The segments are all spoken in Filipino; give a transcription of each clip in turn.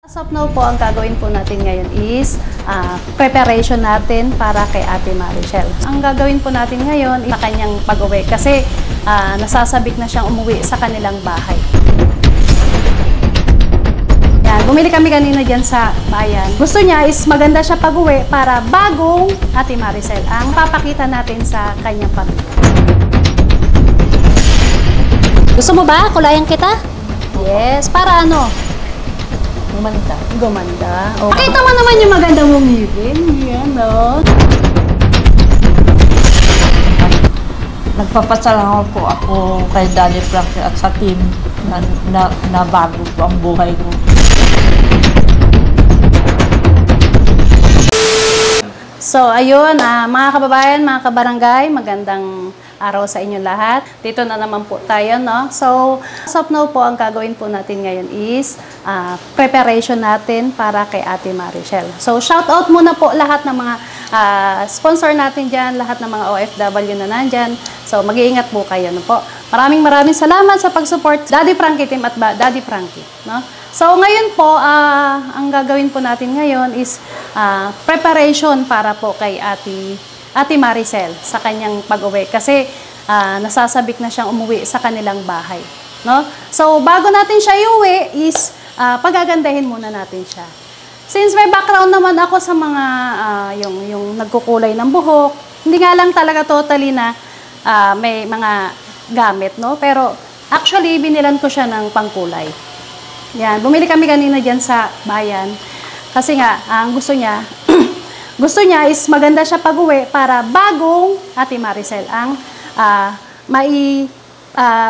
As of now po, ang gagawin po natin ngayon is preparation natin para kay Ate Marichel. Ang gagawin po natin ngayon is sa kanyang pag-uwi kasi nasasabik na siyang umuwi sa kanilang bahay. Yan, bumili kami kanina dyan sa bayan. Gusto niya is maganda siya pag-uwi para bagong Ate Marichel ang papakita natin sa kanyang pamilya. Gusto mo ba? Kulayan kita? Yes, para ano? Gumanda. Gumanda. Oh. Pakita mo naman yung maganda mong ngipin. Yan, no? Nagpapasalamat po ako kay Daddy Frankie at sa team na bago po ang buhay ko. So, ayun, mga kababayan, mga kabarangay, magandang araw sa inyo lahat. Dito na naman po tayo, no? So, as of now po, ang gagawin po natin ngayon is preparation natin para kay Ate Marichel. So, shout out muna po lahat ng mga sponsor natin dyan, lahat ng mga OFW na nandyan. So, mag-iingat po kayo, no po? Maraming salamat sa pag-support Daddy Frankie team at Daddy Frankie, no? So, ngayon po, ang gagawin po natin ngayon is preparation para po kay Ate Marichel sa kanyang pag-uwi kasi nasasabik na siyang umuwi sa kanilang bahay, no? So, bago natin siya iuwi is pagagandahin muna natin siya. Since may background naman ako sa mga yung nagkukulay ng buhok, hindi nga lang talaga totally na may mga gamit, no? Pero actually, binilan ko siya ng pangkulay. Yan, bumili kami kanina dyan sa bayan kasi nga, ang gusto niya gusto niya is maganda siya pag-uwi para bagong Ate Marichel ang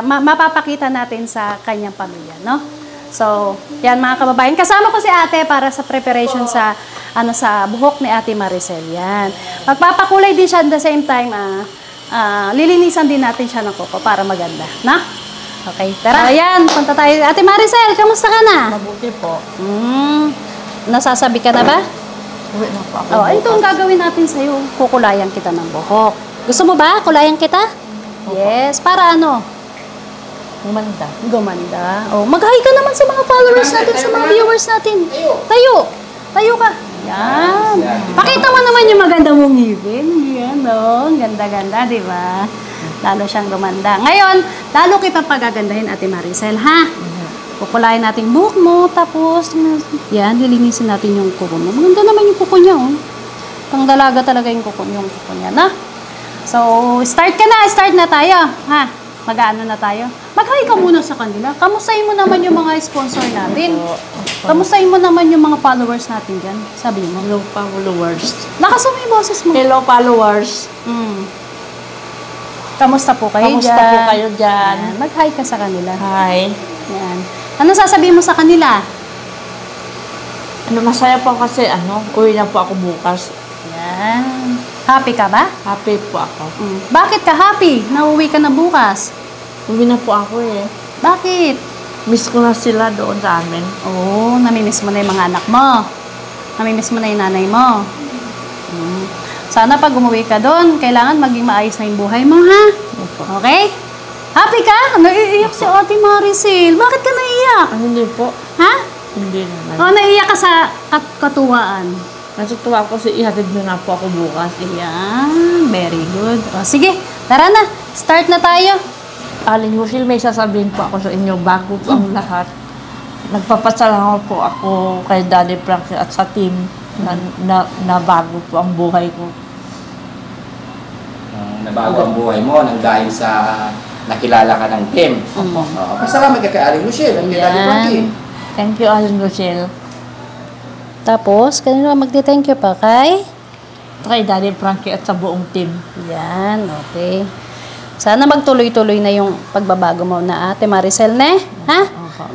mapapakita natin sa kanyang pamilya, no? So, yan mga kababayan. Kasama ko si ate para sa preparation sa buhok ni Ate Marichel. Yan. Magpapakulay din siya at the same time, lilinisan din natin siya ng kuko para maganda, na? Okay, tara. Ayan, punta tayo. Ate Marichel, kamusta ka na? Mabuti po. Nasasabi ka na ba? Uwi na po ako. Oh, ito ang gagawin natin sa'yo. Kukulayan kita ng buhok. Gusto mo ba? Kulayan kita? Yes. Para ano? Gumanda. Gumanda. Oh, mag-hi ka naman sa mga followers natin, sa mga viewers natin. Tayo. Tayo ka. Yan. Pakita mo naman yung maganda mong ngipin. Yan, no? Ganda-ganda, di ba? Lalo siyang gumanda. Ngayon, lalo kita pagagandahin, Ate Marichel, ha? Kukulayan natin buhok mo, tapos, yan, lilinisin natin yung kuko mo. Maganda naman yung kuko niya, oh. Pang dalaga talaga yung kuko niya, na? So, start na tayo, ha? Mag-ano na tayo? Mag-hi ka muna sa kanila. Kamustahin mo naman yung mga sponsor natin. Kamustahin mo naman yung mga followers natin dyan. Sabi mo. Hello, followers. Lakasan mo yung boses mo. Hello, followers. Kamusta po kayo dyan? Kamusta po kayo dyan? Mag-hi ka sa kanila. Hi. Yan. Ano sasabihin mo sa kanila? Masaya po kasi, uwi na po ako bukas. Yan. Happy ka ba? Happy po ako. Bakit ka happy? Nauwi ka na bukas. Uwi na po ako eh. Bakit? Miss ko na sila doon sa amin. Oo, namimiss mo na yung mga anak mo. Namimiss mo na yung nanay mo. Sana pag umuwi ka doon, kailangan maging maayos na yung buhay mo, ha? Okay? Happy ka? Naiiyak si Ate Marichel. Bakit ka naiiyak? Hindi po. Ha? Hindi naman. O, naiiyak ka sa katuwaan. Natutuwa ko kasi ihatid nyo na po ako bukas. Ayan, very good. O, sige, tara na. Start na tayo. Aling Rochelle, may sasabihin po ako sa inyo bago po ang lahat. Nagpapasalamat po ako kay Daddy Frankie at sa team na bago po ang buhay ko. Nabago ang buhay mo nang dahil sa nakilala ka ng team. Pasalamat ka kay Aling Rochelle at kay Daddy Frankie. Thank you, Aling Rochelle. Tapos, kanino magti-thank you pa kay? Kay Daddy Frankie at sa buong team. Yan, okay. Sana magtuloy-tuloy na yung pagbabago mo na Ate Marichel, ne? Ha?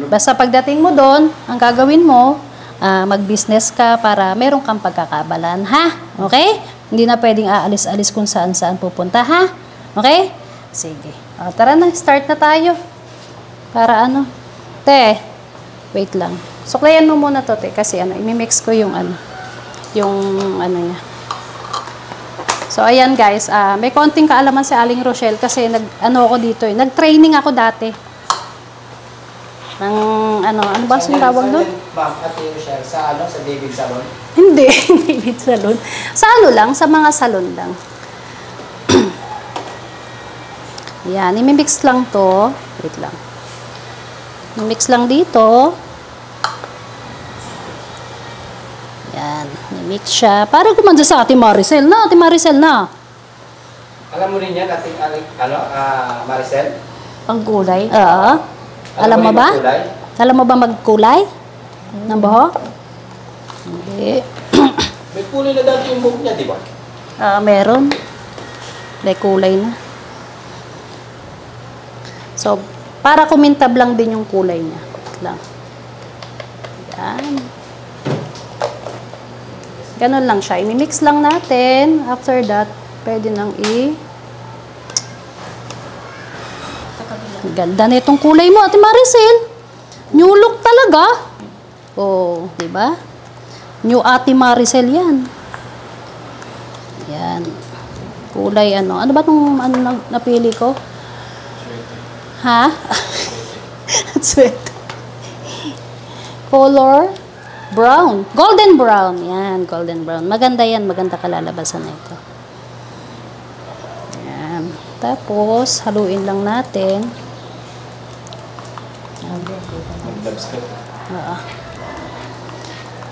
Basta pagdating mo doon, ang gagawin mo, mag-business ka para meron kang pagkakabalan, ha? Okay? Hindi na pwedeng aalis-alis kung saan-saan pupunta, ha? Okay? Sige. O, tara na, start na tayo. Para ano? Te, wait lang. Suklayan mo muna to, te, kasi imimix ko yung niya. So, ayan guys, may konting kaalaman si Aling Rochelle kasi nag-training ako dati. Ng ano ba ang tawag doon? Ma'am, Ate Rochelle, sa David Salon? Hindi, hindi salon. Sa ano lang, sa mga salon lang. Yan, imimix lang to. Wait lang. Imimix lang dito. Yan, imimix siya. Para gumanda sa Ate Maricel na. Ate Maricel na. Alam mo rin yan, Maricel? Ang kulay. Oo. Alam mo ba? Kulay? Alam mo ba magkulay? Ng buhok? Hindi. May kulay na dati yung buhok niya, di ba? Meron. May kulay na. So, para kumintab lang din yung kulay niya. Lang. Yan. Ganun lang siya. I-mix lang natin. After that, pwede nang Ganda na itong kulay mo, Ate Maricel. New look talaga. Oh, di ba? New Ate Maricel yan. Yan. Kulay ano. Ano ba itong napili ko? Ha? Sweat. Color brown. Golden brown. Yan, golden brown. Maganda yan. Maganda kalalabasan na ito. Yan. Tapos, haluin lang natin. Oo.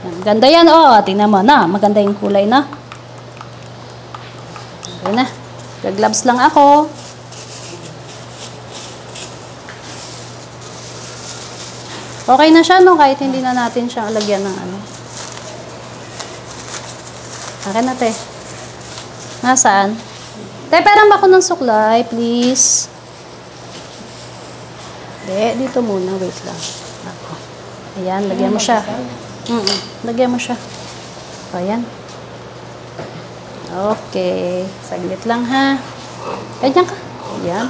Yan. Ganda yan. Oh, tingnan mo na. Maganda yung kulay na. Okay na. Gloves lang ako. Okay na siya, no? Kahit hindi na natin siya lagyan ng ano. Akin na, te. Nasaan? Te, peram ako ng suklay, please. Dito muna. Wait lang. Ako. Ayan, lagyan mo siya. Lagyan mo siya. Ayan. Okay. Saglit lang, ha? Ganyan ka. Ayan.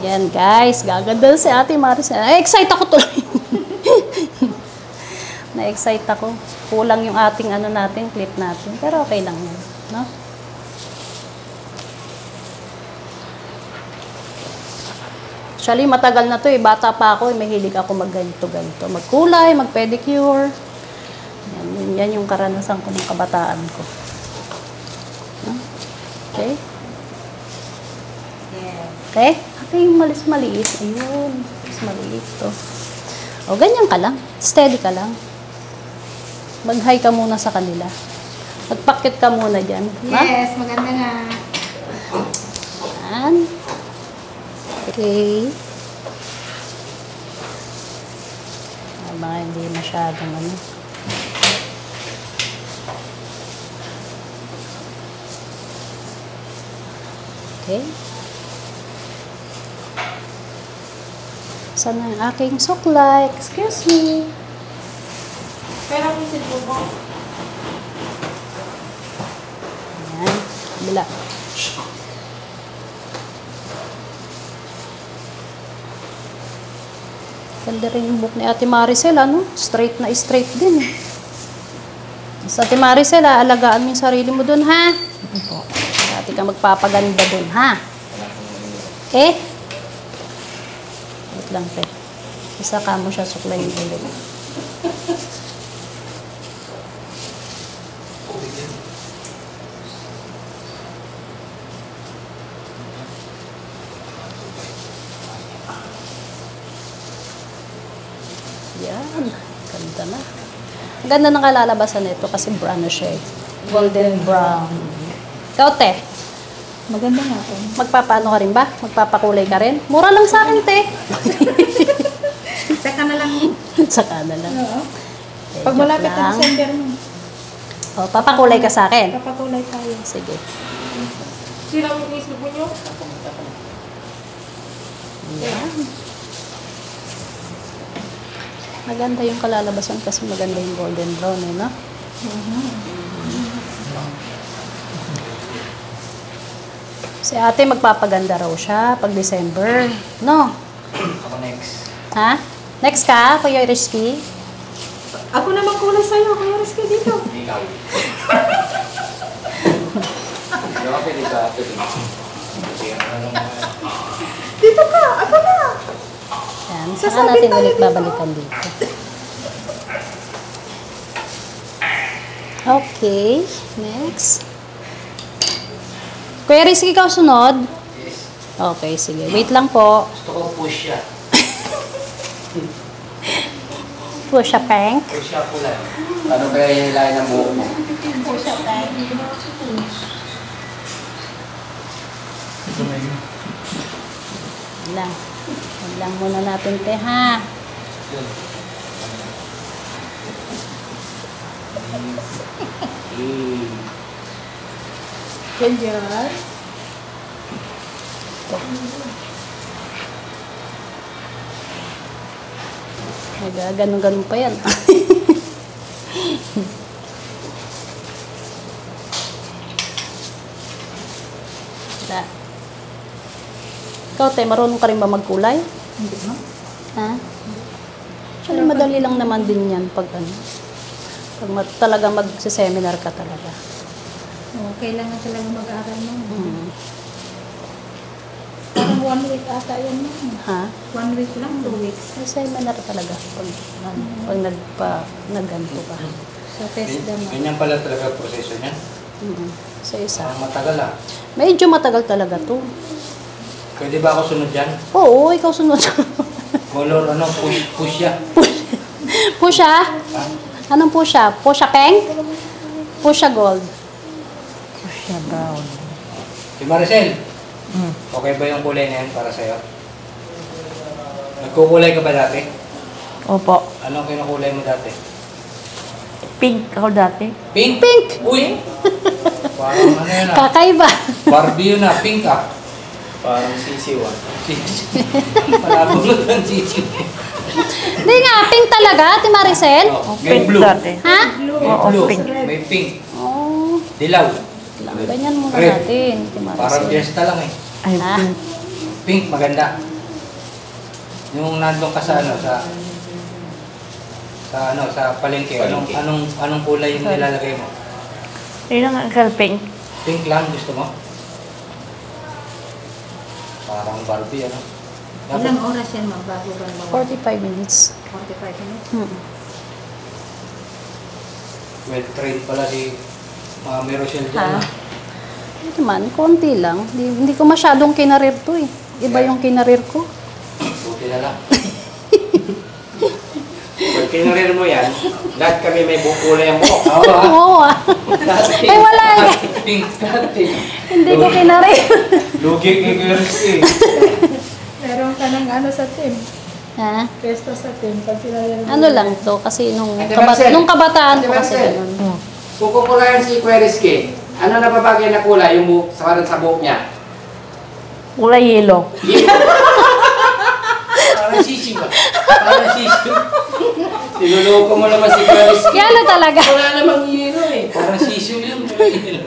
Yan, guys. Gaganda si Ate Maricel. Excite ako tuloy. Na-excite ako. Kulang yung ating natin, clip natin. Pero okay lang yan. No? Actually, matagal na to eh. Bata pa ako, mahilig ako mag-ganito-ganito. Magkulay, mag-pedicure. Yan yung karanasan ko ng kabataan ko. No? Okay? Okay? Okay, yung maliit. Ayun. Mas maliit to. O, ganyan ka lang. Steady ka lang. Mag-hi ka muna sa kanila. Magpakit ka muna dyan. Yes, maganda nga. Yan. Okay. Mga hindi masyadong ano. Okay. Saan na yung aking suklay? Excuse me. Pero kung silbo mo, Ayan. Bila. Ganda rin yung book ni Ate Maricel, ano? Straight na straight din. Sa Ate Maricel, alagaan mo yung sarili mo dun, ha? Opo. Dati ka magpapaganda dun, ha? Okay? Wait lang, pe. Isa ka mo siya, suklayin ulit. Yan. Ganda na. Ang ganda ng kalalabasan nito kasi brown na siya eh. Golden brown. Ikaw, te. maganda nga po. Magpapaano ka rin ba? Magpapakulay ka rin? Mura lang sa akin, te. Saka na lang. Saka na lang. Oo. Okay, Pag malapit joke na lang. December mo, O, papakulay ka sa akin. papakulay tayo. Sige. Sila mo yung islubo nyo? Yan. Maganda yung kalalabasan kasi maganda yung golden brown, eh, no? Si ate magpapaganda raw siya pag December. No? Ako next. Ha? Next ka, Kuya Risky? Ako naman kulay sa'yo, kaya riske dito. Ikaw. Hindi ako pwede sa atin. Dito ka, ako na. Yan. Saka natin ulit babalikan dito. Okay. Next. Kuya Rizky, ikaw sunod? Yes. Okay, sige. Wait lang po. Gusto ko push siya. Push a pank. Push siya kulay. Ano kaya hihilahin ng buhok mo? Lang. Lang muna natin, te, ha? Ganyan. Ganun-ganun pa yan. Wala. Ikaw, te, marunong ka rin ba magkulay? Hindi mo? Ha? Actually, madali lang naman din yan pag ano. Talagang mag-seminar ka talaga. Oo, kailangan talaga mag-aaral mo. Mm. Parang 1 week ata yan mo. Ha? 1 week lang, 2 weeks. May seminar talaga pag nagganto ka. So, test them. Ganyan pala talaga proseso niya. Sa isa. Parang matagal ah. Medyo matagal talaga to. Pwede ba ako sunod dyan? Oo, ikaw sunod. Color ano, push siya. Pusha? Anong pusha? Pusha pink? Pusha gold. Pusha brown. Si Maricel, okay ba yung kulay na yan para sa'yo? Nagkukulay ka ba dati? Opo. Anong kinukulay mo dati? Pink ako dati. Pink? Pink! Uy! Parang ano yun ah. Kakaiba. Barbie yun ah, pink ah. Parang sisiw ah. Sisiw. Palabulot ng sisiw. Hindi nga, pink talaga, Ate Maricel. Oh, Pink may blue. dati. Ha? May Oo, blue. pink. May pink. Oo. Dilaw. Ganyan muna Red. natin, Ate Parang Maricel. fiesta lang eh. Ay, Ah. pink. Pink, maganda. Yung nandun ka sa ano, sa palengke. Anong kulay yung nilalagay mo? Yun ang akal pink. Pink lang gusto mo? Parang Barbie ano. Ilang oras yan bago ka 45 minutes. 45 minutes. Well trained pala si Mami Rochelle Ha? dyan. Ito man, konti lang. Hindi ko masyadong kinarir to eh. Iba yung kinarir ko. Buti na lang. Pag kinarir mo yan, lahat kami may kulay ang buhok. Oo ah. Oo ah. Eh wala eh. Pink. Hindi ko kinarir. Lugi kay Meron ka ng ano sa team. Ha? Pesto sa team. Pag pinalala Ano lang to, kasi Ate Marcel. nung kabataan Ate ko kasi Marcel. ganun. Kung kukulayan si Querisky, ano na babagay na kulay yung buhok, sa buhok niya? Kulay yellow. Parang sisiw ba? Parang sisiw. Sinuloko mo naman si Querisky. Yan na talaga. Wala namang hero eh. Parang sisiw yun.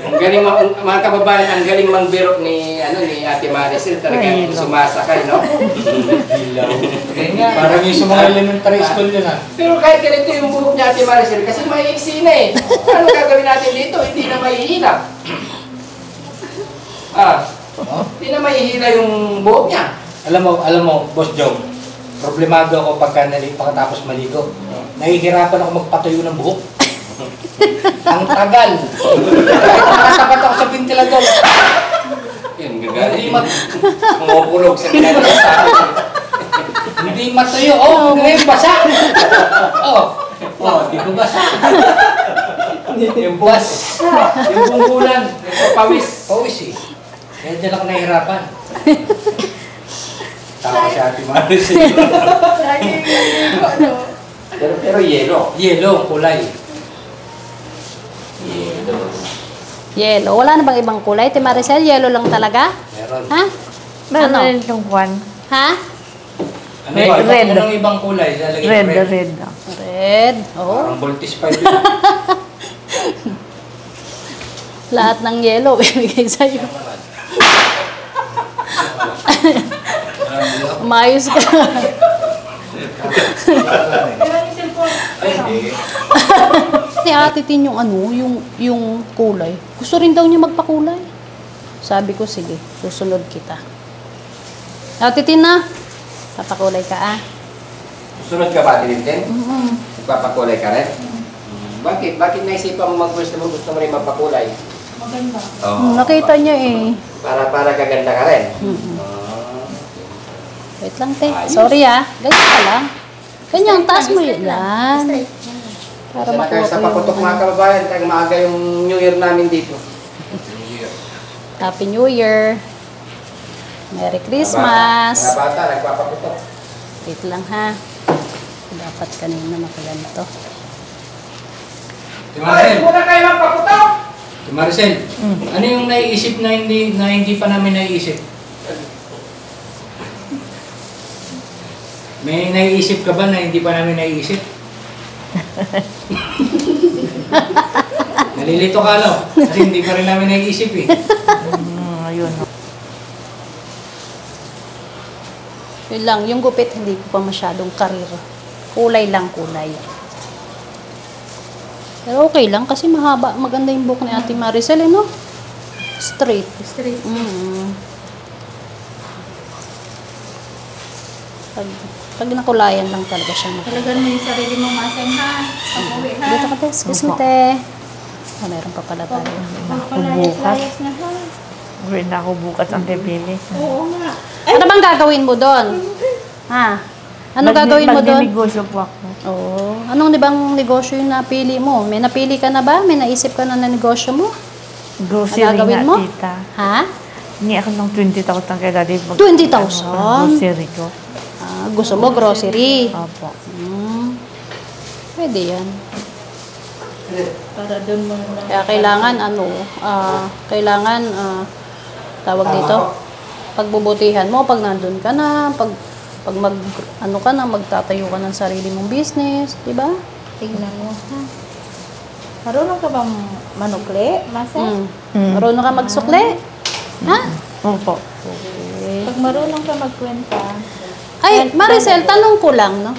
Ang galing mga kababayan, ang galing mangbiro ni Ate Maricel. Talagang sumasakay, no? Parang yung sa mga elementary school yun ha. Pero kahit ganito yung buhok ni Ate Maricel, kasi maiiksi na eh. Ano gagawin natin dito? Hindi na mahihila. Hindi na mahihila yung buhok niya. Alam mo, Boss Jong, problemado ako pagkatapos maligo. Nahihirapan ako magpatuyo ng buhok. Ang tagal. Nakatapat ako sa ventilador. Yun, gagaling. Mumukulog sa ventilador. Hindi matuyo. Hindi basa. Di ko basa. Yung buwas. Yung bungkulan. Pawis. Pawis eh. Kaya dyan ako nahihirapan. Tawa si Ate Maricel. Pero yelo. Yelo, kulay. Yellow. Wala na bang ibang kulay? Ate Maricel, yellow lang talaga? Meron. Ha? Meron Ano? rin itong kwan. Ha? Ano ba? Red. Anong ibang kulay? Lalagay Red, red. red. Red. Oh. Parang voltage 5 yun. Lahat ng yellow ibigay sa'yo. Umayos ka. Si Ate Tin yung yung kulay. Gusto rin daw niya magpakulay. Sabi ko, sige, susunod kita. Ate Tin na, papakulay ka ah. Sunod ka ba, Tintin? Mm-hmm. Nagpapakulay ka rin? Bakit? Bakit naisipan mo gusto mo rin magpakulay? Maganda. Nakita niya eh. Para kaganda ka rin? Wait lang, te. Sorry ganyan ka lang. Ganyan, taas mo yun. Yan. Para Sana kayo makuha sa ko paputok yung mga kababayan, kaya maaga yung New Year namin dito. Happy New Year. Merry Christmas. Mga bata, nagpapaputok. Wait lang ha. Dapat kanina makaganto. Ay, muna kayo magpaputok! Maricel, ano yung naiisip na hindi pa namin naiisip? May naiisip ka ba na hindi pa namin naiisip? Nalilito ka, no? Kasi hindi pa rin namin naiisip eh. Ayun. Yun lang, yung gupit hindi ko pa masyadong karir. Kulay lang, kulay. Pero okay lang kasi mahaba, maganda yung buhok ni Ate Maricel, no? Straight. Straight. Pag nakulayan lang talaga siya. Talagang mo yung sarili mo maseng ha. Pag-uwi ha. Dito ka, te. Excuse me, te. Meron pa pala tayo. Pagpalayas na ha. Uwi na ako bukas ang pipili. Oo nga. Ano bang gagawin mo doon? Ha? Ano gagawin mo doon? Magnegosyo po ako. Oo. Anong bang negosyo yung napili mo? May napili ka na ba? May naisip ka na negosyo mo? Grocery Ano gagawin nga, mo? tita. Ha? Hindi ako ng 20,000 kay daddy. 20,000? Grocery ko. Gusto mo grocery? Opo. Pwede yan. Para doon mo na. Kaya kailangan tawag dito, pagbubutihan mo pag nandun ka na, pag magtatayo ka ng sarili mong business, di ba? Tignan mo ha. Marunong ka bang manukli, Masa? Marunong ka magsukli? Ha? Opo. Okay. Pag marunong ka magkwenta, Ay, Maricel, tanong ko lang, no?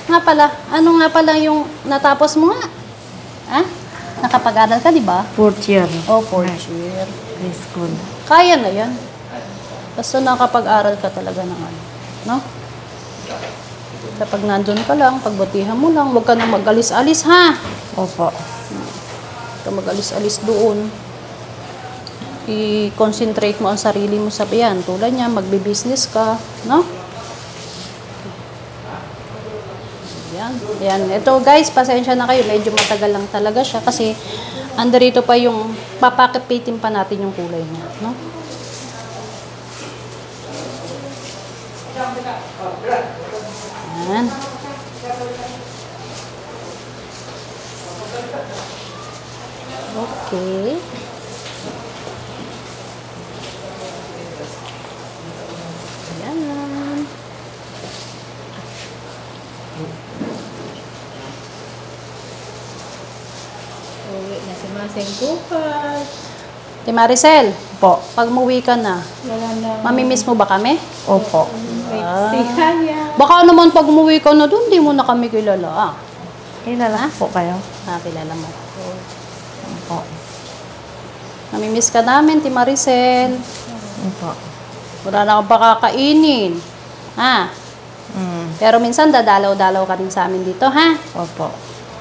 Nga pala, ano nga pala yung natapos mo nga? Ha? Nakapag-aral ka, di ba? 4th year. Oh, 4th year. High school. Kaya na yan. Basta nakapag-aral ka talaga ng ano, no? Kapag nandun ka lang, pagbutihan mo lang, huwag ka na mag-alis-alis, ha? Opo. Huwag ka mag-alis-alis doon. I-concentrate mo ang sarili mo sa yan. Tulad niya, magbe-business ka, no? Yan. Yan. Ito guys, pasensya na kayo. Medyo matagal lang talaga siya kasi andito pa yung papakipitin pa natin yung kulay niya, no? Yan. Okay. Yan. uwi na si Maseng bukas. Ate Maricel, Po. pag umuwi ka na, Wala na. mamimiss mo ba kami? Opo. Si Kaya. Baka naman pag umuwi ka na doon, di mo na kami kilala. Kilala po kayo. Kilala mo. Opo. Namimiss ka namin, Ate Maricel. Opo. Wala na akong pakakainin. Ha? Pero minsan dadalaw-dalaw ka rin sa amin dito, ha? Opo.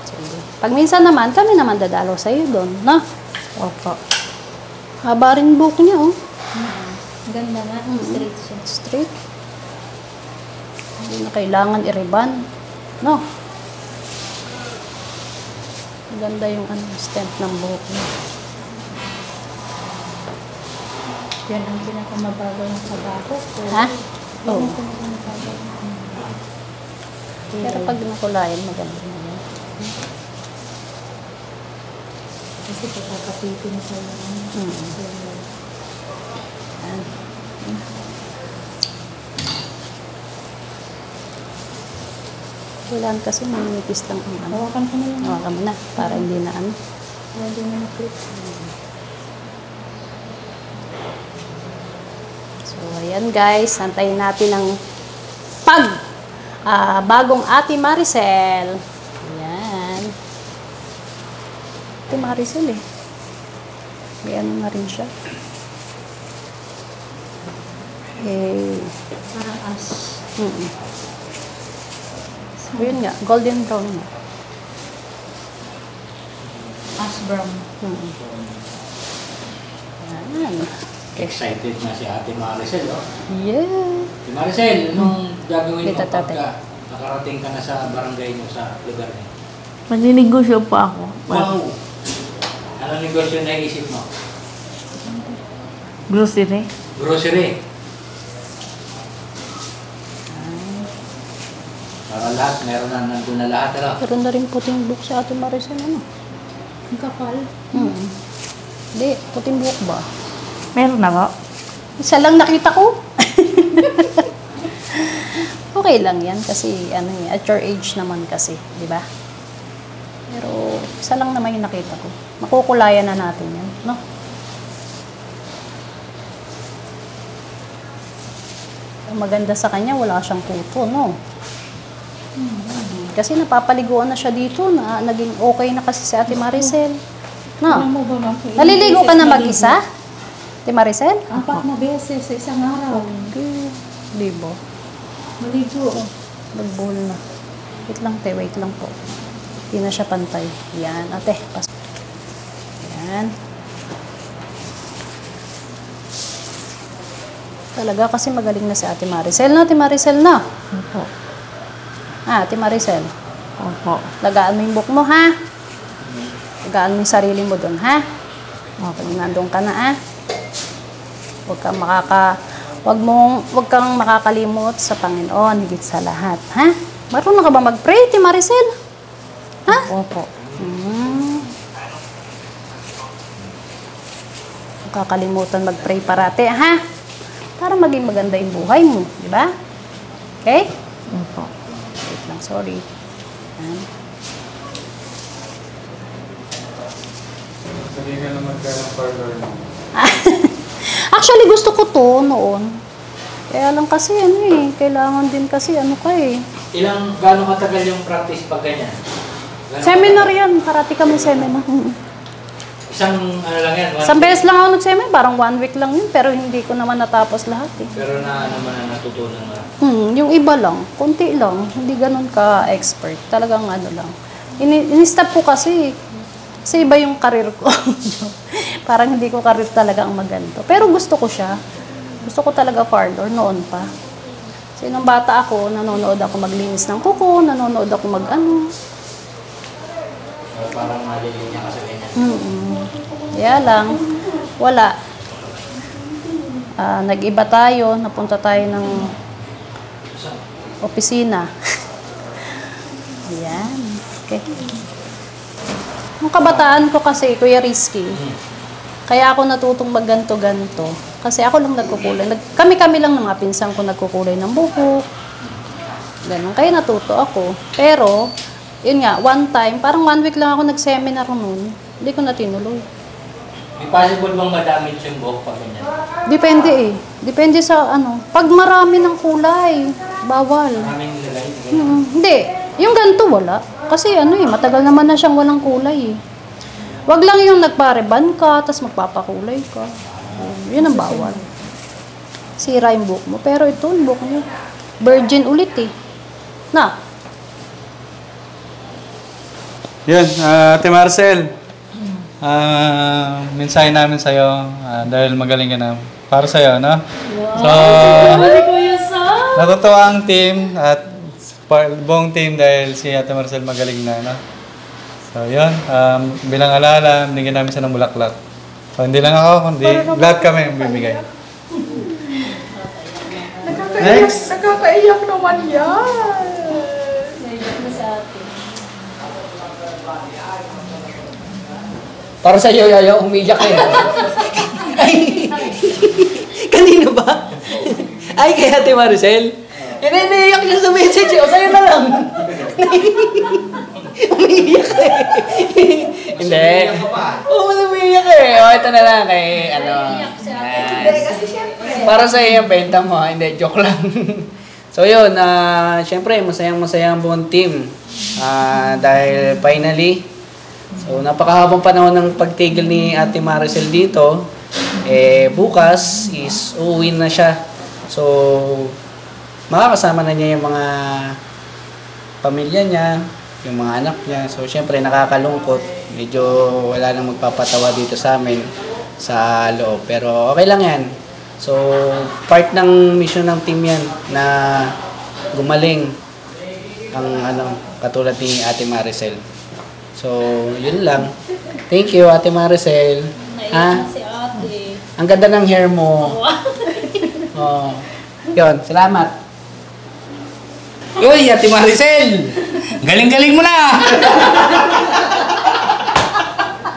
Sige. Pag minsan naman, kami naman dadalaw sa iyo doon, no? Opo. Haba rin buhok niya, oh. Ganda nga. Straight siya. Straight. Hindi na kailangan i-riban. No? Ganda yung stem ng buhok niya. Yan ang pinakamabagal ng trabaho ko. Ha? Yan Oo. ang pinakamabagal. Pero pag nakulayan, maganda na yan. Kasi pagkakapitin sa yan. Yan. Kailangan kasi manipis lang ang ano. Hawakan ko na lang. Hawakan mo na, para hindi na ano. Hindi na na-clip. So, ayan guys, antayin natin ang bagong Ate Maricel. Ayan. Ate Maricel eh. May ano na rin siya. Okay. Parang as. So, yun nga, golden brown nga. Ash brown. Yan. Excited na si Ate Maricel, oh. Yeah. Ate Maricel, anong gagawin mo Dito, tate. pagka nakarating ka na sa barangay mo, sa lugar niyo? Maninegosyo pa ako. Wow! Anong negosyo na iisip mo? Grocery. Grocery. Para lahat, meron na nandun na lahat, ano? Meron na rin puting buhok si Ate Maricel, ano? Ang kapal. Hindi, puting buhok ba? Meron na ba? Isa lang nakita ko. Okay lang yan kasi ano eh, at your age naman kasi, di ba? Pero isa lang naman yung nakita ko. Makukulayan na natin yan, no? Ang maganda sa kanya, wala siyang kuto, no? Kasi napapaliguan na siya dito, na naging okay na kasi si Ate Maricel. Alam No? mo ba, ma'am? Naliligo ka na mag-isa? Ate Maricel? 4 na beses sa isang araw. Okay. Libo. Maligo. Nagbuhol na. Wait lang, te. Wait lang po. Hindi na siya pantay. Yan, ate. Yan. Talaga kasi magaling na si Ate Maricel. No, Ate Maricel na. Opo. Ate Maricel. Opo. Lagaan mo yung buhok mo, ha? Lagaan mo yung sarili mo doon, ha? Pag nandun ka na, Huwag kang makakalimot sa Panginoon, higit sa lahat, ha? Marunong ka ba mag-pray, Ate Maricel? Ha? Opo. Huwag kakalimutan mag-pray parate, ha? Para maging maganda yung buhay mo, di ba? Okay? Opo. Wait lang, sorry. Yan. Sabi ka naman ka ng parlor mo. Actually, gusto ko to noon. Kaya lang kasi kailangan din kasi Gano'ng katagal yung practice pag ganyan? Seminar yan, parati kami seminar. Isang ano lang yan? Isang beses lang ako nag-seminar, parang 1 week lang yun, pero hindi ko naman natapos lahat eh. Pero naman na natutunan mo. Yung iba lang, konti lang, hindi ganun ka-expert. Talagang lang. Ini-stop ko kasi iba yung karir ko. Parang hindi ko karir talaga ang maganto. Pero gusto ko siya. Gusto ko talaga parlor noon pa. Kasi nung bata ako, nanonood ako maglinis ng kuko, nanonood ako mag-ano. Parang malilin niya kasi ganyan. Kaya lang, wala. Nag-iba tayo, napunta tayo ng opisina. Ayan. Okay. Yung kabataan ko kasi, Kuya Rizky, kaya ako natutong magganto-ganto. Kasi ako lang nagkukulay. Kami-kami lang ng mga pinsan ko nagkukulay ng buhok. Ganun. Kaya natuto ako. Pero, yun nga, one time, parang 1 week lang ako nag-seminar noon. Hindi ko na tinuloy. May possible bang madamage yung buhok pag ganyan? Depende eh. Depende sa Pag marami ng kulay, bawal. Maraming nilagay. Hindi. Yung ganito wala. Kasi matagal naman na siyang walang kulay eh. Wag lang yung nagpareban ka, tapos magpapakulay ka. Yun ang bawal. Sira yung buhok mo. Pero ito, yung buhok niyo, virgin ulit eh. Na? Yan, Ate Maricel. Mensahe namin sa'yo dahil magaling ka na. Para sa'yo, no? So, natutuwa ang team at buong team dahil si Ate Maricel magaling na, no? So, yun. Bilang alala, binigyan namin siya ng bulaklak. So, hindi lang ako, kundi lahat kami ang bibigay. Next! Nakakaiyak naman yan. Para sa iyo, Yaya, umiyak ka Ay! Kanino ba? Ay, kay Ate Maricel? Naiiyak siya sa message. O, sa'yo na lang. Umiiyak ka Hindi. Oo, umiiyak O, ito na lang kay, para sa iyo yung benta mo. Hindi, joke lang. So, yun. Siyempre, masayang-masaya ang buong team. Dahil finally, so, napakahabang panahon ng pagtigil ni Ate Maricel dito. Bukas is uuwi na siya. So, makakasama na niya yung mga pamilya niya, yung mga anak niya. So, syempre, nakakalungkot. Medyo wala nang magpapatawa dito sa amin sa loob. Pero okay lang yan. So, part ng mission ng team yan na gumaling ang katulad ni Ate Maricel. So, yun lang. Thank you, Ate Maricel. Si ate. Ang ganda ng hair mo. Oh. Yun, salamat. Uy, Ate Maricel! Galing-galing mo na!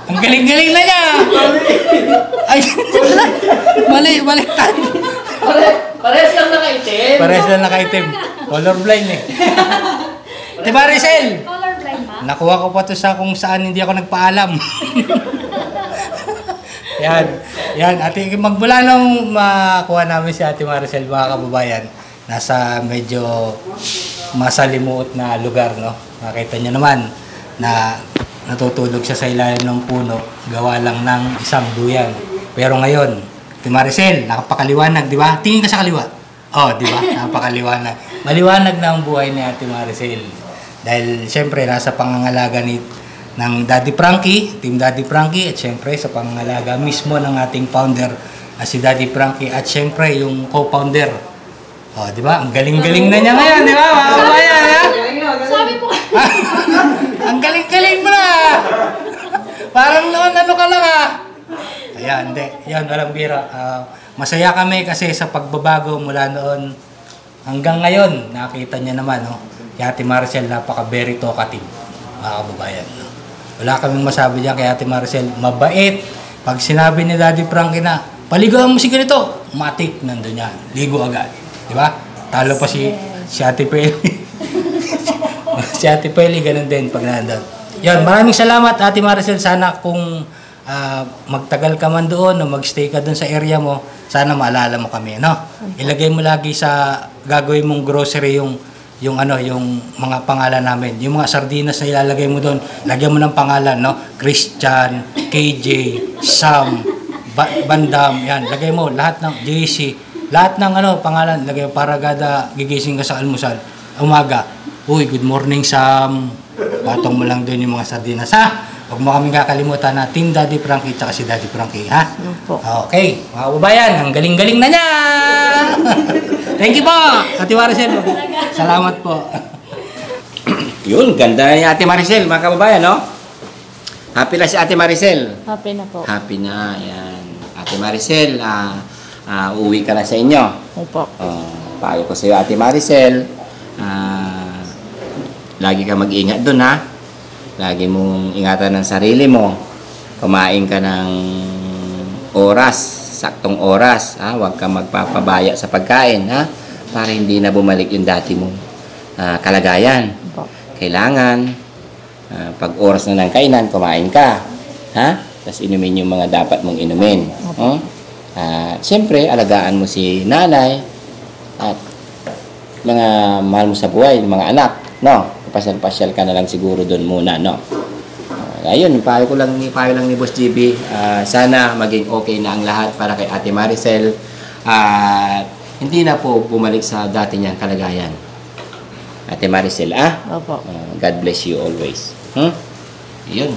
Ang galing-galing na niya! Ay, mali. Parehas lang nakaitim. Parehas lang nakaitim. Colorblind eh. Ate Maricel! Colorblind ba? Nakuha ko pa to sa kung saan hindi ako nagpaalam. Yan. Ate, magmula nung makuha namin si Ate Maricel, mga kababayan, nasa medyo masalimuot na lugar, no? Makita niyo naman na natutulog siya sa ilalim ng puno, gawa lang ng isang duyan. Pero ngayon, Ate Maricel, nakapakaliwanag, di ba? Tingin ka sa kaliwa. Oh, di ba? Napakaliwanag. Maliwanag na ang buhay ni Ate Maricel. Dahil siyempre nasa pangangalaga ng Daddy Frankie, Team Daddy Frankie, at siyempre sa pangangalaga mismo ng ating founder, si Daddy Frankie, at siyempre yung co-founder. Oh, di ba? Ang galing-galing na niya ngayon, di ba? Mga kabayan, ha? Sabi mo. Ang galing-galing mo na! Parang noon, ano ka lang, ha? Ayan, hindi. Yan, walang bira. Masaya kami kasi sa pagbabago mula noon hanggang ngayon, nakita niya naman, no? Si Ate Maricel, napaka-very talkative, mga kababayan. No? Wala kaming masabi diyan kay Ate Maricel. Mabait. Pag sinabi ni Daddy Frankie na, paligawan mo si ganito, matik, nandun yan. Ligo agad. Di ba? Talo pa si Ate Peli. Si Ate Peli, ganun din pag nandun. Yan, maraming salamat Ate Maricel. Sana kung magtagal ka man doon o magstay ka doon sa area mo, sana maalala mo kami, no? Ilagay mo lagi sa gagawin mong grocery yung mga pangalan namin. Yung mga sardinas na ilalagay mo doon, lagyan mo ng pangalan, no? Christian, KJ, Sam, Bandam, yan. Lagay mo lahat ng JC, lahat ng pangalan, lagay mo para kada gigising ka sa almusal, umaga. Uy, good morning Sam. Patong mo lang doon yung mga sardinas, ha? Huwag mo kaming kakalimutan na Team Daddy Frankie at si Daddy Frankie, ha? Okay, mga kababayan, ang galing-galing na niya! Thank you po, Ate Maricel. Salamat po. Yun, ganda ni Ate Maricel, mga kababayan, no? Happy na si Ate Maricel. Happy na po. Happy na, yan. Ate Maricel, uuwi ka na sa inyo. Opo. Payo ko sa iyo, Ate Maricel, lagi ka mag-ingat dun, ha? Lagi mong ingatan ng sarili mo. Kumain ka ng oras, saktong oras, ha? Huwag ka magpapabaya sa pagkain, ha? Para hindi na bumalik yung dati mong kalagayan. Kailangan, pag oras na ng kainan, kumain ka, ha? Tapos inumin yung mga dapat mong inumin. Siyempre, alagaan mo si nanay at mga mahal mo sa buhay, mga anak, no? Pasyal-pasyal ka na lang siguro doon muna, no? Ayun, payo lang ni Boss GB. Sana maging okay na ang lahat para kay Ate Maricel. Hindi na po bumalik sa dati niyang kalagayan. Ate Maricel, Opo. God bless you always. Yun.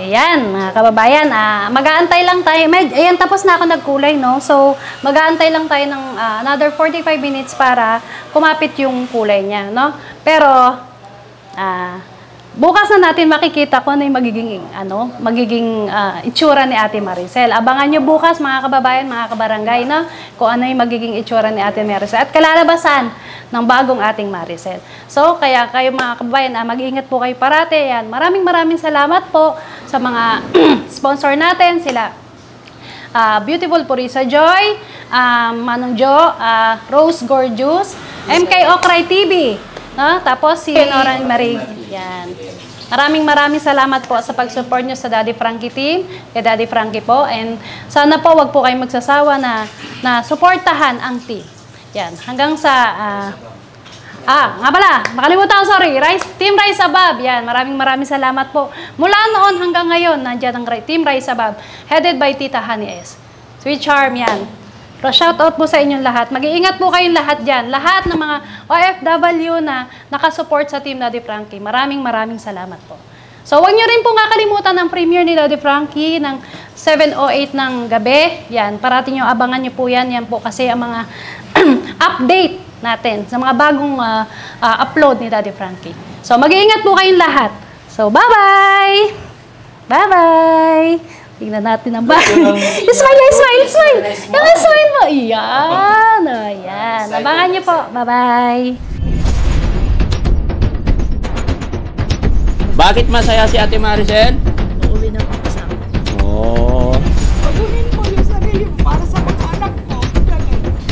Ayan, mga kababayan, mag-aantay lang tayo. Ayan, tapos na ako nagkulay, no? So, mag-aantay lang tayo ng another 45 minutes para kumapit yung kulay niya, no? Pero, bukas na natin makikita kung ano yung magiging itsura ni Ate Maricel. Abangan nyo bukas, mga kababayan, mga kabarangay, no? Kung ano yung magiging itsura ni Ate Maricel at kalalabasan ng bagong ating Maricel. So, kaya kayo mga kababayan, mag-iingat po kayo parate. Yan. Maraming salamat po sa mga sponsor natin, sila Beautiful Purisa Joy, Manong Jo, Rose Gorgeous, MK Okray TV, no? Tapos si Noran Marig. Yan. Maraming salamat po sa pag-support nyo sa Daddy Frankie team, kay Daddy Frankie po, and sana po wag po kayong magsasawa na suportahan ang team. Yan, hanggang sa nga pala, makalimutan, sorry, Team Rise Above. Yan, maraming salamat po. Mula noon hanggang ngayon, nandiyan ang Team Rise Above, headed by Tita Honey S. Sweet Charm, yan. Shoutout po sa inyong lahat. Mag-iingat po kayong lahat dyan. Lahat ng mga OFW na nakasupport sa Team Daddy Frankie. Maraming salamat po. So, huwag nyo rin po kakalimutan ang premiere ni Daddy Frankie ng 7:08 ng gabi. Yan, parating nyo, abangan nyo po yan. Yan po kasi ang mga update natin sa mga bagong upload ni Daddy Frankie. So, mag-iingat po kayong lahat. So, bye-bye! Bye-bye! Tingnan natin ang bahay. Smile! Yung smile mo. Iyan. Ayan. Abangan niyo po. Bye-bye. Bakit masaya si Ate Maricel? Uuwi na po kasama. Oh. Pagawin mo yung sarili mo para sa mga anak ko.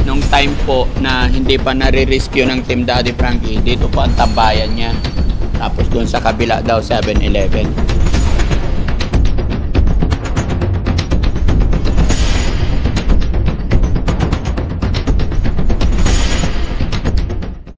Nung time po na hindi pa nare-rescue ng Team Daddy Frankie, dito po ang tambayan niya. Tapos doon sa kabila daw, 7-Eleven.